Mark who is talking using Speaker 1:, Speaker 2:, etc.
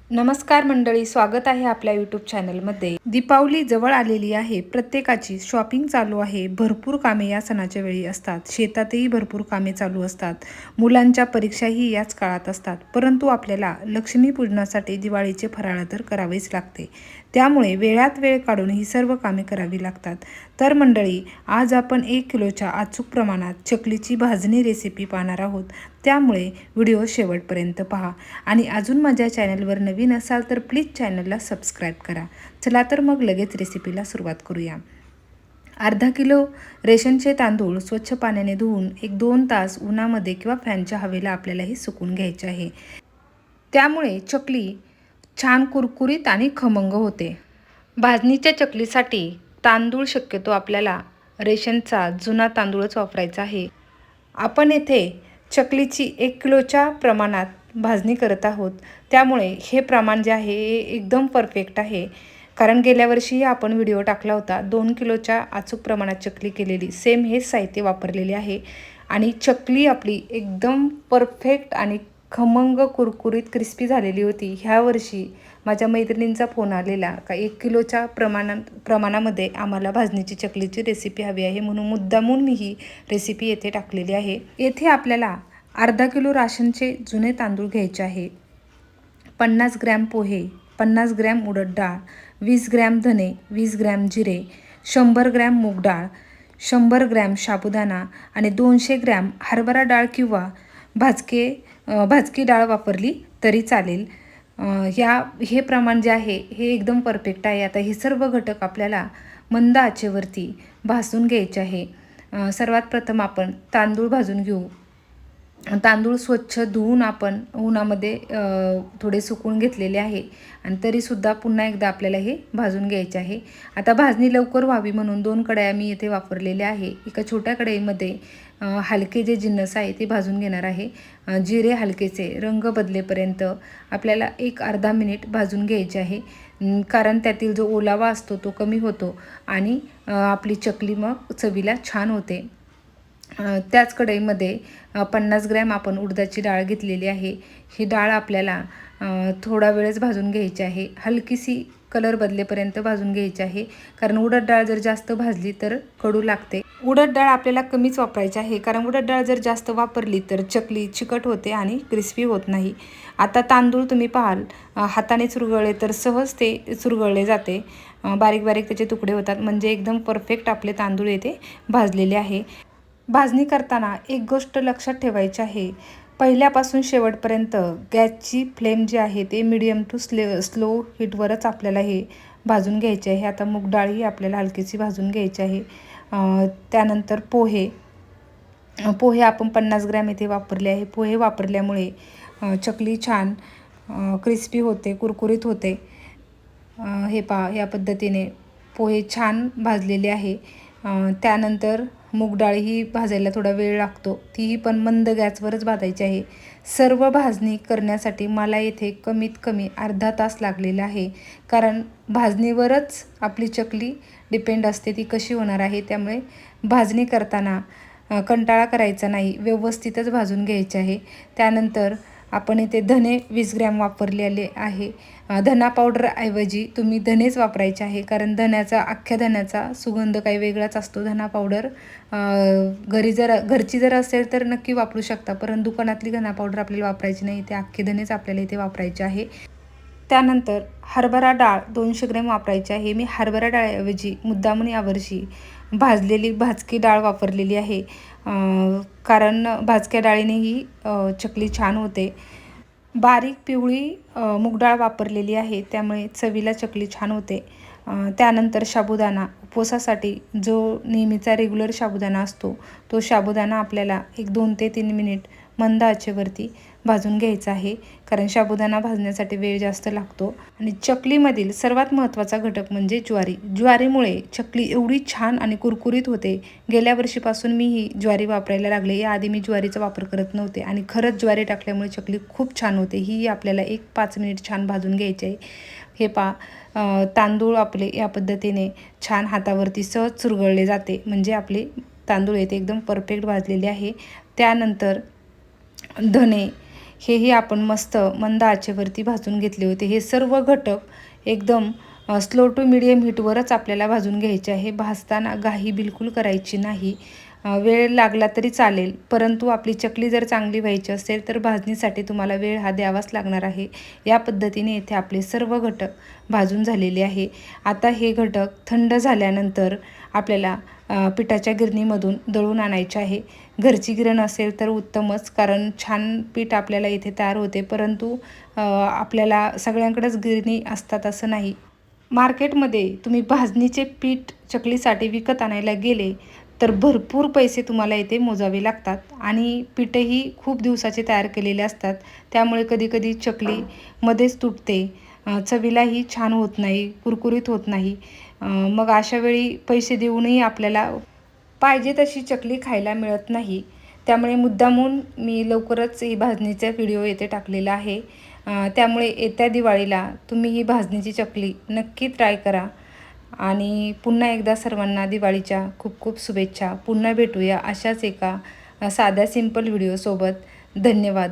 Speaker 1: नमस्कार मंडळी, स्वागत आहे आपल्या यूट्यूब चॅनलमध्ये। दीपावली जवळ आलेली आहे। प्रत्येकाची शॉपिंग चालू आहे। भरपूर कामे या सणाच्या वेळी असतात। शेतातही भरपूर कामे चालू असतात। मुलांच्या परीक्षाही याच काळात असतात। परंतु आपल्याला लक्ष्मी पूजनासाठी दिवाळीचे फराळ तर करावेच लागते। त्यामुळे वेळात वेळ काढून ही सर्व कामे करावी लागतात। तर मंडळी, आज आपण 1 किलोच्या अचूक प्रमाणात चकलीची भाजणी रेसिपी पाहणार आहोत। त्यामुळे व्हिडिओ शेवटपर्यंत पहा आणि अजून माझ्या चॅनलवर नवीन असाल तर प्लीज चॅनलला सबस्क्राईब करा। चला तर मग लगेच रेसिपीला सुरुवात करूया। अर्धा किलो रेशनचे तांदूळ स्वच्छ पाण्याने धुवून 1-2 तास उन्हामध्ये किंवा फॅनच्या हवेला आपल्याला हे सुकून घ्यायचे आहे। त्यामुळे चकली छान कुरकुरीत आणि खमंग होते। भाजणीच्या चकलीसाठी तांदूळ शक्यतो आपल्याला रेशनचा जुना तांदूळच वापरायचा आहे। आपण येथे चकलीची 1 किलोच्या प्रमाणात भाजणी करत आहोत। त्यामुळे हे प्रमाण जे आहे हे एकदम परफेक्ट आहे। कारण गेल्या वर्षी आपण व्हिडिओ टाकला होता 2 किलोच्या अचूक प्रमाणात चकली केलेली, सेम हेच साहित्य वापरलेले आहे आणि चकली आपली एकदम परफेक्ट आणि खमंग कुरकुरीत क्रिस्पी झालेली होती। ह्या वर्षी माझ्या मैत्रिणींचा फोन आलेला का 1 किलोच्या प्रमाणामध्ये आम्हाला भाजणीची चकलीची रेसिपी हवी आहे, म्हणून मुद्दामून मी ही रेसिपी येथे टाकलेली आहे। येथे आपल्याला अर्धा किलो राशनचे जुने तांदूळ घ्यायचे आहे, 50 ग्रॅम पोहे, 50 ग्रॅम उडद डाळ, 20 ग्रॅम धने, 20 ग्रॅम जिरे, 100 ग्रॅम मूग डाळ, 100 ग्रॅम साबुदाणा आणि 200 ग्रॅम हरभरा डाळ किंवा भाजकी डाळ वापरली तरी चालेल। हे प्रमाण जे आहे हे एकदम परफेक्ट आहे। आता हे सर्व घटक आपल्याला मंद आचेवरती भाजून घ्यायचे आहे। सर्वात प्रथम आपण तांदूळ भाजून घेऊ। तांदूळ स्वच्छ धुवून आपण उन्हामध्ये थोडे सुकून घेतलेले आहे आणि तरीसुद्धा पुन्हा एकदा आपल्याला हे भाजून घ्यायचे आहे। आता भाजणी लवकर व्हावी म्हणून 2 कढया मी येथे वापरलेल्या आहे। एका छोट्या कढईमध्ये हलके जे जिन्नस आहे ते भाजून घेणार आहे। जिरे हलकेचे रंग बदलेपर्यंत आपल्याला अर्धा मिनिट भाजून घ्यायचे आहे, कारण त्यातील जो ओलावा असतो तो कमी होतो आणि आपली चकली मग चवीला छान होते। त्याच कढईमध्ये 50 ग्रॅम आपण उडदाची डाळ घेतलेली आहे। ही डाळ आपल्याला थोडा वेळच भाजून घ्यायची आहे। हलकीशी कलर बदलेपर्यंत भाजून घ्यायची आहे, कारण उडद डाळ जर जास्त भाजली तर कडू लागते। उडद डाळ आपल्याला कमीच वापरायची आहे, कारण उडद डाळ जर जास्त वापरली तर चकली चिकट होते आणि क्रिस्पी होत नाही। आता तांदूळ तुम्ही पाहाल हाताने चुरगळले तर सहज ते चुरगळले जाते, बारीक बारीक त्याचे तुकडे होतात, म्हणजे एकदम परफेक्ट आपले तांदूळ येथे भाजलेले आहे। भाजणी करताना एक गोष्ट लक्षात ठेवायची आहे, पहिल्यापासून शेवटपर्यंत गॅसची फ्लेम जी आहे ते मीडियम टू स्लो हीटवरच आपल्याला हे भाजून घ्यायचे आहे। आता मूग डाळही आपल्याला हलकीशी भाजून घ्यायची आहे। त्यानंतर पोहे आपण 50 ग्रॅम येथे वापरले आहे। पोहे वापरल्यामुळे चकली छान क्रिस्पी होते, कुरकुरीत होते। हे पहा, या पद्धतीने पोहे छान भाजलेले आहे। त्यानंतर मूग डाळही भाजायला थोडा वेळ लागतो, तीही पण मंद गॅसवरच भाजायची आहे। सर्व भाजणी करण्यासाठी मला येथे कमीत कमी अर्धा तास लागलेला आहे, कारण भाजणीवरच आपली चकली डिपेंड असते ती कशी होणार आहे। त्यामुळे भाजणी करताना कंटाळा करायचा नाही, व्यवस्थितच भाजून घ्यायचे आहे। त्यानंतर आपण इथे धने 20 ग्रॅम वापरलेले आहे। धना पावडरऐवजी तुम्ही धनेच वापरायचे आहे, कारण अख्ख्या धन्याचा सुगंध काही वेगळाच असतो। धना पावडर घरची जर असेल तर नक्की वापरू शकता, परंतु दुकानातली धना पावडर आपल्याला वापरायची नाही, ते अख्खे धनेच आपल्याला इथे वापरायचे आहे। त्यानंतर हरभरा डाळ 200 ग्रॅम वापरायची आहे। मी हरभरा डाळऐवजी मुद्दामून यावर्षी भाजलेली भाजकी डाळ वापरलेली आहे, कारण भाजक्या डाळीनेही चकली छान होते। बारीक पिवळी मूग डाळ वापरलेली आहे, त्यामुळे चवीला चकली छान होते। त्यानंतर साबुदाणा, उपवासासाठी जो नेहमीचा रेग्युलर साबुदाणा असतो तो साबुदाणा आपल्याला 2 ते 3 मिनिट मंद आचेवरती भाजून घ्यायचा आहे, कारण साबुदाणा भाजण्यासाठी वेळ जास्त लागतो। आणि चकलीमधील सर्वात महत्त्वाचा घटक म्हणजे ज्वारीमुळे चकली एवढी छान आणि कुरकुरीत होते। गेल्या वर्षीपासून मी ही ज्वारी वापरायला लागले, याआधी मी ज्वारीचा वापर करत नव्हते आणि खरंच ज्वारी टाकल्यामुळे चकली खूप छान होते। ही आपल्याला 5 मिनिट छान भाजून घ्यायची आहे। हे तांदूळ आपले या पद्धतीने छान हातावरती सहज चुरगळले जाते, म्हणजे आपले तांदूळ येते एकदम परफेक्ट भाजलेले आहे। त्यानंतर धने हेही आपण मस्त मंद आचेवरती भाजून घेतले होते। हे सर्व घटक एकदम स्लो टू मीडियम हीटवरच आपल्याला भाजून घ्यायचे आहे। भाजताना घाई बिलकुल करायची नाही। वेळ लागला तरी चालेल, परंतु आपली चकली जर चांगली व्हायची असेल तर भाजणीसाठी तुम्हाला वेळ हा द्यावाच लागणार आहे। या पद्धतीने इथे आपले सर्व घटक भाजून झालेले आहे। आता हे घटक थंड झाल्यानंतर आपल्याला पिठाच्या गिरणीमधून दळून आणायचे आहे। घरची गिरण असेल तर उत्तमच, कारण छान पीठ आपल्याला इथे तयार होते। परंतु आपल्याला सगळ्यांकडेच गिरणी असतात असं नाही। मार्केटमध्ये तुम्ही भाजणीचे पीठ चकलीसाठी विकत आणायला गेले तर भरपूर पैसे तुम्हाला इथे मोजावे लागतात आणि पीठही खूप दिवसाचे तयार केलेले असतात। त्यामुळे कधीकधी चकली मध्येच तुटते, चवीलाही छान होत नाही, कुरकुरीत होत नाही। मग अशा वेळी पैसे देऊनही आपल्याला पाहिजे तशी चकली खायला मिळत नाही। त्यामुळे मुद्दामून मी लवकरच ही भाजणीचा व्हिडिओ येथे टाकलेला आहे। त्यामुळे येत्या दिवाळीला तुम्ही ही भाजणीची चकली नक्की ट्राय करा। आणि पुन्हा एकदा सर्वांना दिवाळीच्या खूप खूप शुभेच्छा। पुन्हा भेटूया अशाच एका साध्या सिंपल व्हिडिओसोबत। धन्यवाद।